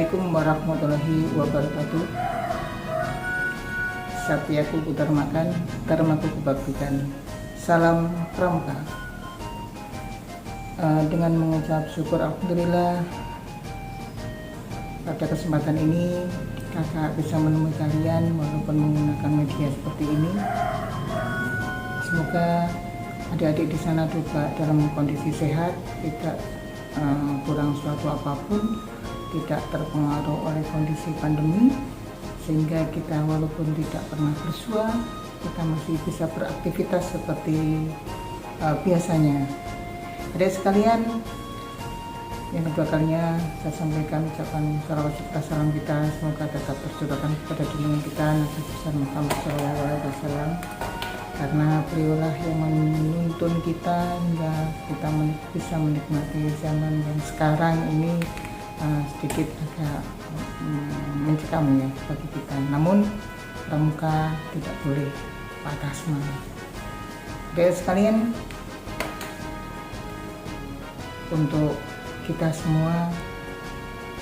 Assalamualaikum warahmatullahi wabarakatuh. Satyaku kutarmakan, karmaku kubaktikan. Salam pramuka. Dengan mengucap syukur alhamdulillah, pada kesempatan ini kakak bisa menemui kalian walaupun menggunakan media seperti ini. Semoga adik-adik di sana juga dalam kondisi sehat, tidak kurang suatu apapun, tidak terpengaruh oleh kondisi pandemi, sehingga kita walaupun tidak pernah bersua, kita masih bisa beraktivitas seperti biasanya. Adik sekalian, yang kedua kalinya saya sampaikan ucapan salawat serta salam kita, semoga tetap tercurahkan kepada junjungan kita Nabi besar Muhammad SAW, karena beliaulah yang menuntun kita hingga kita bisa menikmati zaman yang sekarang ini sedikit agak mencekam ya bagi kita. Namun pramuka tidak boleh patah semangat. Adik sekalian, untuk kita semua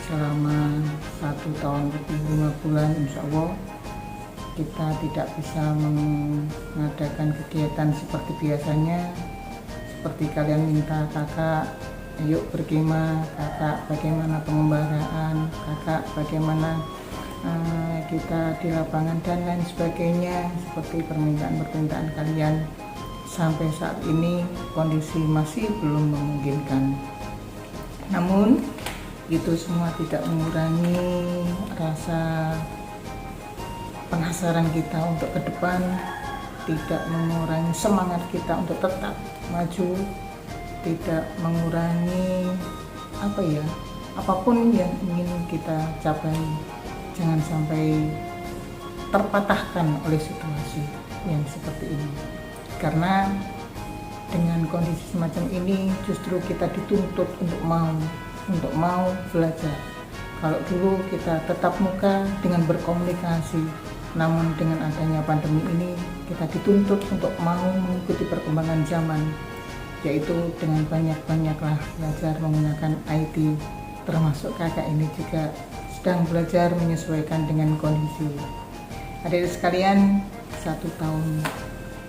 selama 1 tahun lebih 5 bulan insya Allah kita tidak bisa mengadakan kegiatan seperti biasanya. Seperti kalian minta kakak, yuk berkemah, kakak bagaimana pengembaraan, kakak bagaimana kita di lapangan dan lain sebagainya, seperti permintaan kalian. Sampai saat ini kondisi masih belum memungkinkan. Namun itu semua tidak mengurangi rasa penasaran kita untuk ke depan, tidak mengurangi semangat kita untuk tetap maju, tidak mengurangi apapun yang ingin kita capai. Jangan sampai terpatahkan oleh situasi yang seperti ini, karena dengan kondisi semacam ini justru kita dituntut untuk mau belajar. Kalau dulu kita tetap muka dengan berkomunikasi, namun dengan adanya pandemi ini kita dituntut untuk mau mengikuti perkembangan zaman, yaitu dengan banyak-banyaklah belajar menggunakan IT, termasuk kakak ini juga sedang belajar menyesuaikan dengan kondisi. Adik sekalian, 1 tahun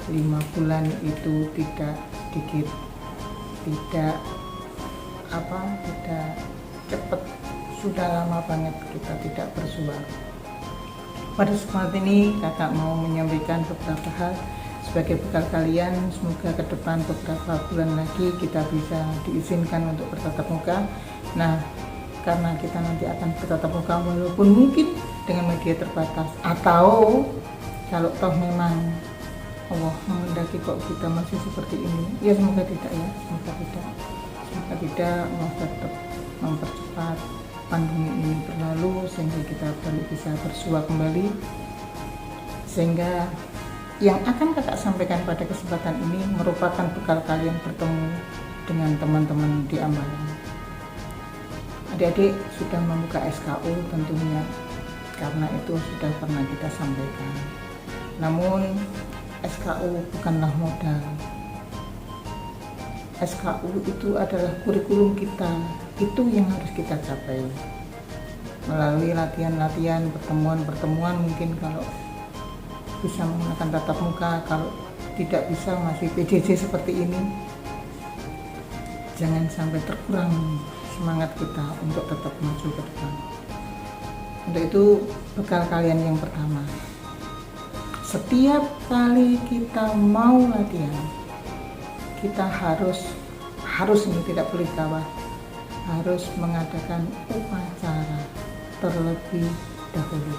5 bulan itu tidak sedikit, tidak cepat, sudah lama banget kita tidak bersua. Pada kesempatan ini kakak mau menyampaikan beberapa hal sebagai bekal kalian. Semoga ke depan beberapa bulan lagi kita bisa diizinkan untuk bertatap muka. Nah, karena kita nanti akan bertatap muka walaupun mungkin dengan media terbatas, atau kalau toh memang Allah menghendaki kok kita masih seperti ini, ya semoga tidak ya, semoga tidak, Allah tetap mempercepat pandemi ini berlalu sehingga kita bisa bersua kembali, sehingga yang akan kakak sampaikan pada kesempatan ini merupakan bekal kalian bertemu dengan teman-teman di Ambalan. Adik-adik sudah membuka SKU tentunya, karena itu sudah pernah kita sampaikan. Namun SKU bukanlah modal. SKU itu adalah kurikulum kita, itu yang harus kita capai melalui latihan-latihan, pertemuan-pertemuan. Mungkin kalau bisa menggunakan tatap muka, kalau tidak bisa masih PJJ seperti ini, jangan sampai terkurang semangat kita untuk tetap maju ke depan. Untuk itu bekal kalian yang pertama, setiap kali kita mau latihan, kita harus ini tidak boleh gawat, harus mengadakan upacara terlebih dahulu.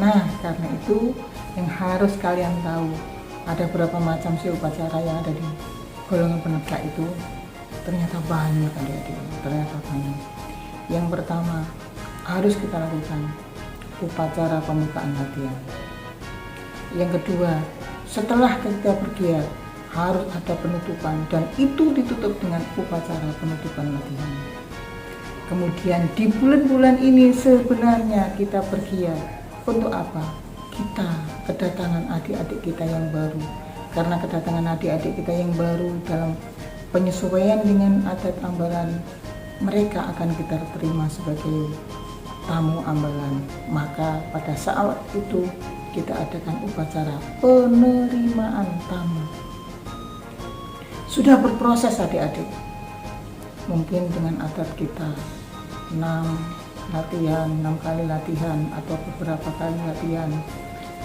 Nah, karena itu yang harus kalian tahu, ada berapa macam sih upacara yang ada di golongan penegak itu. Ternyata banyak adik-adik, ternyata banyak. Yang pertama harus kita lakukan upacara pembukaan latihan. Yang kedua, setelah kita bergiat harus ada penutupan, dan itu ditutup dengan upacara penutupan latihan. Kemudian di bulan-bulan ini sebenarnya kita bergiat untuk apa? Kita kedatangan adik-adik kita yang baru, karena kedatangan adik-adik kita yang baru dalam penyesuaian dengan adat Ambalan, mereka akan kita terima sebagai tamu ambalan. Maka pada saat itu kita adakan upacara penerimaan tamu. Sudah berproses adik-adik, mungkin dengan adat kita 6 kali latihan atau beberapa kali latihan.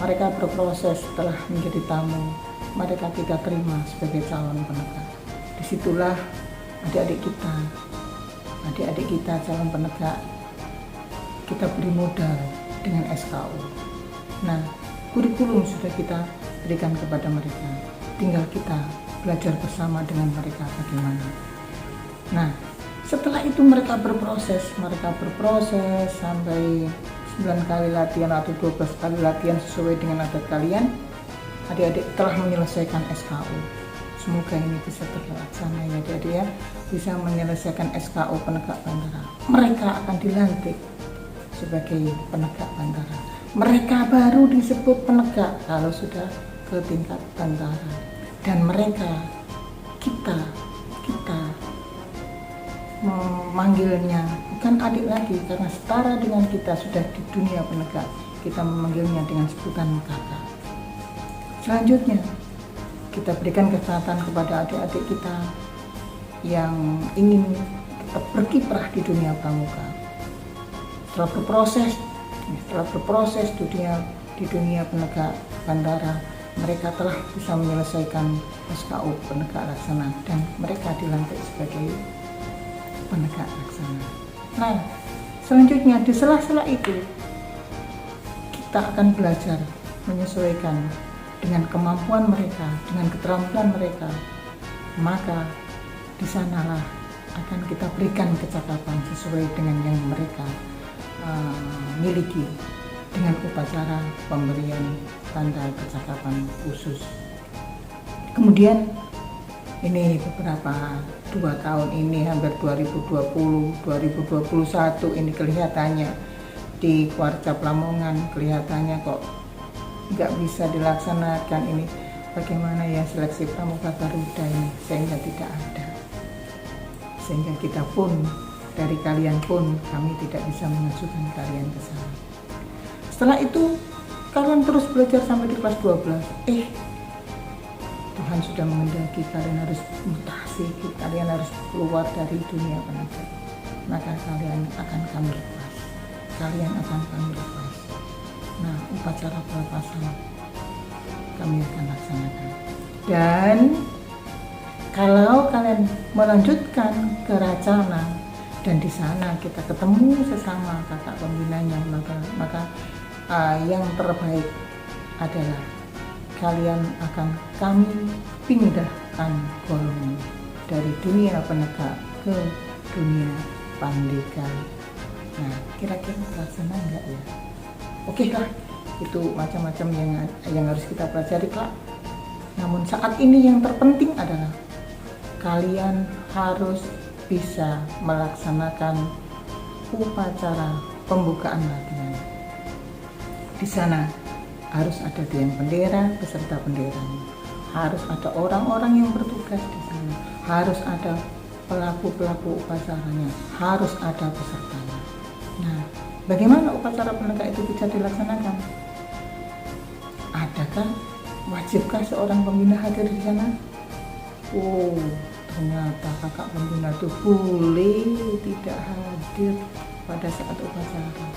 Mereka berproses setelah menjadi tamu, mereka kita terima sebagai calon penegak. Disitulah adik-adik kita calon penegak, kita beri modal dengan SKU. Nah, kurikulum sudah kita berikan kepada mereka, tinggal kita belajar bersama dengan mereka bagaimana. Nah, setelah itu mereka berproses sampai 9 kali latihan atau 12 kali latihan sesuai dengan adat kalian. Adik-adik telah menyelesaikan SKU. Semoga ini bisa terlaksana ya adik-adik ya, bisa menyelesaikan SKU penegak bandara. Mereka akan dilantik sebagai penegak bandara. Mereka baru disebut penegak kalau sudah ke tingkat bandara. Dan mereka, kita memanggilnya bukan adik lagi, karena setara dengan kita sudah di dunia penegak, kita memanggilnya dengan sebutan kakak. Selanjutnya kita berikan kesempatan kepada adik-adik kita yang ingin tetap berkiprah di dunia pramuka. Setelah berproses di dunia penegak bandara, mereka telah bisa menyelesaikan SKU penegak laksana dan mereka dilantik sebagai penegak laksana. Nah, selanjutnya di sela-sela itu kita akan belajar menyesuaikan dengan kemampuan mereka, dengan keterampilan mereka. Maka di sanalah akan kita berikan kecakapan sesuai dengan yang mereka miliki dengan upacara pemberian tanda kecakapan khusus. Kemudian ini beberapa 2 tahun ini, hampir 2020, 2021 ini kelihatannya di Kuarca Lamongan kelihatannya kok nggak bisa dilaksanakan ini. Bagaimana ya seleksi pramuka Garuda ini sehingga tidak ada, sehingga kita pun dari kalian pun kami tidak bisa mengajukan kalian ke sana. Setelah itu kalian terus belajar sampai di kelas 12. Tuhan sudah menghendaki kalian harus mutasi, kalian harus keluar dari dunia penegak. Maka kalian akan kami lepas. Nah, upacara pelepasan kami akan laksanakan. Dan kalau kalian melanjutkan ke Racana dan di sana kita ketemu sesama kakak pembinanya, maka yang terbaik adalah kalian akan kami pindahkan golongan dari dunia penegak ke dunia pandega. Nah, kira-kira terlaksana enggak ya? Oke lah, itu macam-macam yang harus kita pelajari Kak. Namun saat ini yang terpenting adalah kalian harus bisa melaksanakan upacara pembukaan latihan. Di sana harus ada tiang bendera beserta benderanya, harus ada orang-orang yang bertugas di sana, harus ada pelaku-pelaku upacaranya, harus ada pesertanya. Nah, bagaimana upacara penegak itu bisa dilaksanakan? Adakah, wajibkah seorang pembina hadir di sana? Oh, ternyata kakak pembina itu boleh tidak hadir pada saat upacara.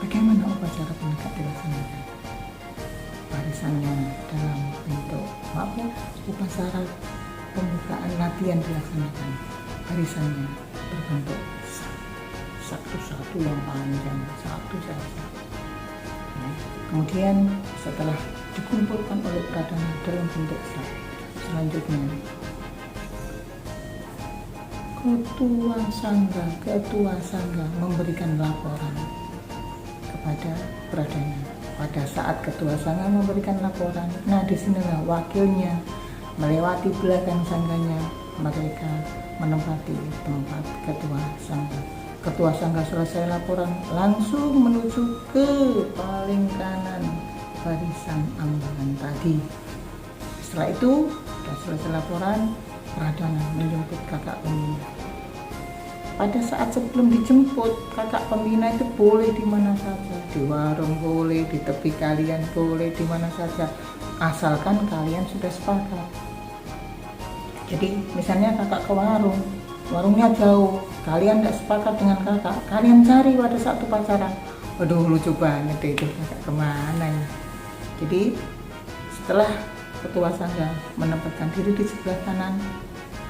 Bagaimana upacara penegak dilaksanakan? Barisannya dalam bentuk upacara pembukaan latihan dilaksanakan. Barisannya berbentuk satu-satu yang panjang, satu saja. Nah, kemudian setelah dikumpulkan oleh pradana dalam bentuk sak, selanjutnya ketua sangga memberikan laporan kepada pradana. Pada saat ketua sangga memberikan laporan, nah disinilah wakilnya melewati belakang sangganya, mereka menempati tempat ketua sangga. Ketua sangga selesai laporan, langsung menuju ke paling kanan barisan ambalan tadi. Setelah itu sudah selesai laporan, pradana menjemput kakak pembina. pada saat sebelum dijemput, kakak pembina itu boleh di mana saja, di warung boleh, di tepi kalian boleh, di mana saja, asalkan kalian sudah sepakat. Jadi misalnya kakak ke warung, warungnya jauh, kalian tidak sepakat dengan kakak, kalian cari pada saat pacaran. Waduh, lucu banget itu kakak kemana ya. Jadi setelah ketua sangga menempatkan diri di sebelah kanan,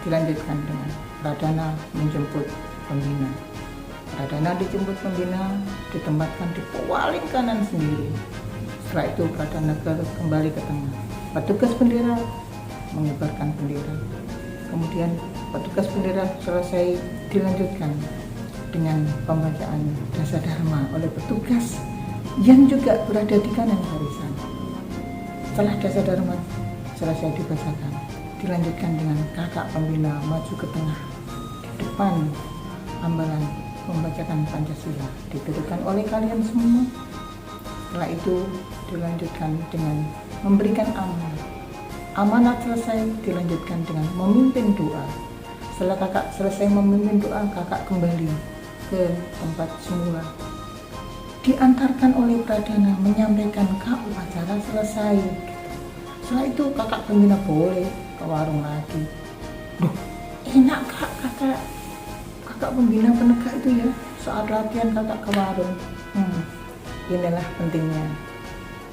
dilanjutkan dengan pradana menjemput pembina. Pradana dijemput pembina, ditempatkan di paling kanan sendiri. Setelah itu pradana kembali ke tengah. Petugas bendera mengibarkan bendera. Kemudian petugas bendera selesai, dilanjutkan dengan pembacaan dasa dharma oleh petugas yang juga berada di kanan barisan. Setelah dasa dharma selesai dibacakan, dilanjutkan dengan kakak pembina maju ke tengah di depan ambalan membacakan Pancasila, dituturkan oleh kalian semua. Setelah itu dilanjutkan dengan memberikan amanat. Amanat selesai, dilanjutkan dengan memimpin doa. Setelah kakak selesai memimpin doa, kakak kembali ke tempat semula, diantarkan oleh pradana menyampaikan kak upacara selesai. Setelah itu kakak pembina boleh ke warung lagi. Duh, enak kakak pembina penegak itu ya, saat latihan kakak ke warung. Inilah pentingnya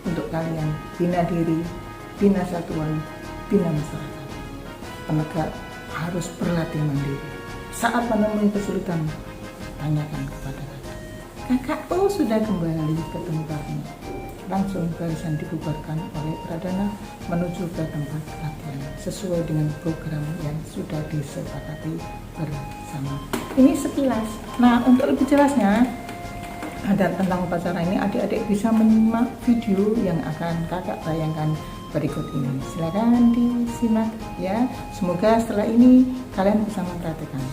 untuk kalian bina diri, bina satuan, bina masyarakat. Penegak harus berlatih mandiri. Saat menemui kesulitan, tanyakan kepada kakak. Kakak sudah kembali ke tempatnya. Langsung barisan dibubarkan oleh pradana menuju ke tempat latihan sesuai dengan program yang sudah disepakati bersama. Ini sekilas. Nah, untuk lebih jelasnya ada tentang upacara ini, adik-adik bisa menyimak video yang akan kakak bayangkan berikut ini. Silakan disimak ya. Semoga setelah ini kalian bisa memperhatikan.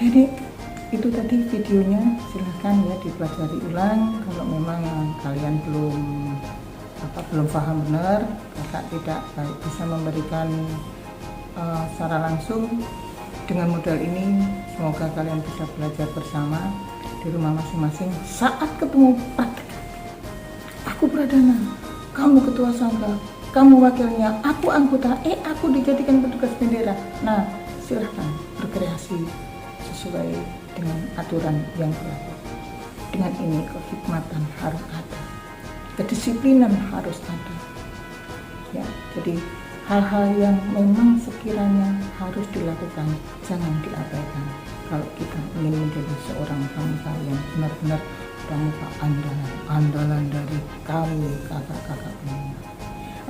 Adik-adik, itu tadi videonya, silahkan ya dipelajari ulang. Kalau memang kalian belum paham benar, kakak tidak bisa memberikan secara langsung. Dengan modal ini, semoga kalian bisa belajar bersama di rumah masing-masing. Saat ketemu praktek, aku pradana, kamu ketua sangga, kamu wakilnya, aku anggota, aku dijadikan petugas bendera. Nah, silahkan berkreasi sesuai dengan aturan yang berlaku. Dengan ini kehikmatan harus ada. kedisiplinan harus ada ya. Jadi hal-hal yang memang sekiranya harus dilakukan jangan diabaikan kalau kita ingin menjadi seorang pramuka yang benar-benar pramuka andalan dari kami kakak-kakak pramuka.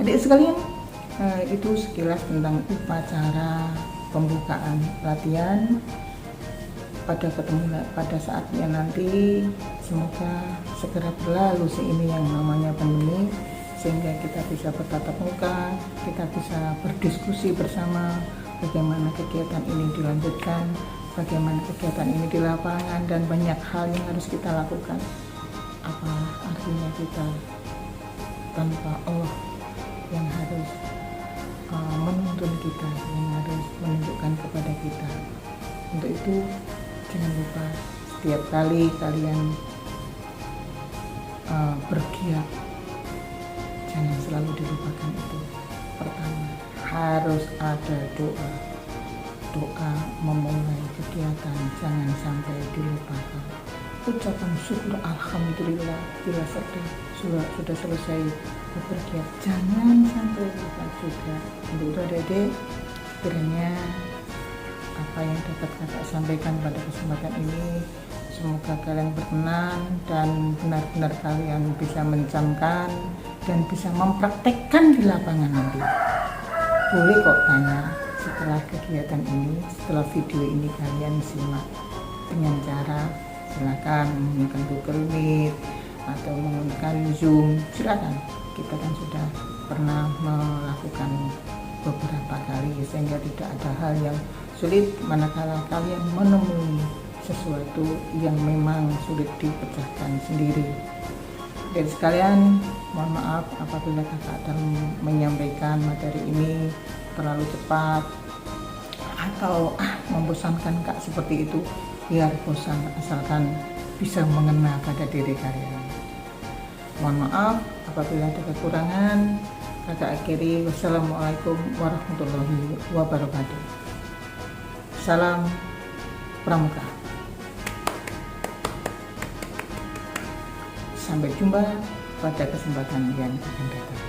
Adik sekalian, itu sekilas tentang upacara pembukaan latihan. Pada saatnya nanti semoga segera berlalu ini yang namanya pandemi, sehingga kita bisa bertatap muka, kita bisa berdiskusi bersama bagaimana kegiatan ini dilanjutkan, bagaimana kegiatan ini di lapangan, dan banyak hal yang harus kita lakukan. Apa artinya kita tanpa Allah yang harus menuntun kita, yang harus menunjukkan kepada kita. Untuk itu jangan lupa setiap kali kalian bergiat, jangan selalu dilupakan itu. Pertama, harus ada doa memulai kegiatan, jangan sampai dilupakan. Ucapan syukur alhamdulillah bila sudah selesai bergiat, jangan sampai lupa juga. Untuk itu adik-adik, kiranya apa yang dapat kakak sampaikan pada kesempatan ini semoga kalian berkenan dan benar-benar kalian bisa mencamkan dan bisa mempraktekkan di lapangan nanti. Boleh kok tanya setelah kegiatan ini, setelah video ini kalian simak dengan cara silakan menggunakan Google Meet atau menggunakan Zoom, silakan. Kita kan sudah pernah melakukan beberapa kali sehingga tidak ada hal yang sulit manakala kalian menemui sesuatu yang memang sulit dipecahkan sendiri. Dan sekalian, mohon maaf apabila kakak dalam menyampaikan materi ini terlalu cepat atau membosankan kak seperti itu. Biar bosan, asalkan bisa mengena pada diri kalian. Mohon maaf apabila ada kekurangan. Kakak akhiri, wassalamualaikum warahmatullahi wabarakatuh. Salam Pramuka. Sampai jumpa pada kesempatan yang akan datang.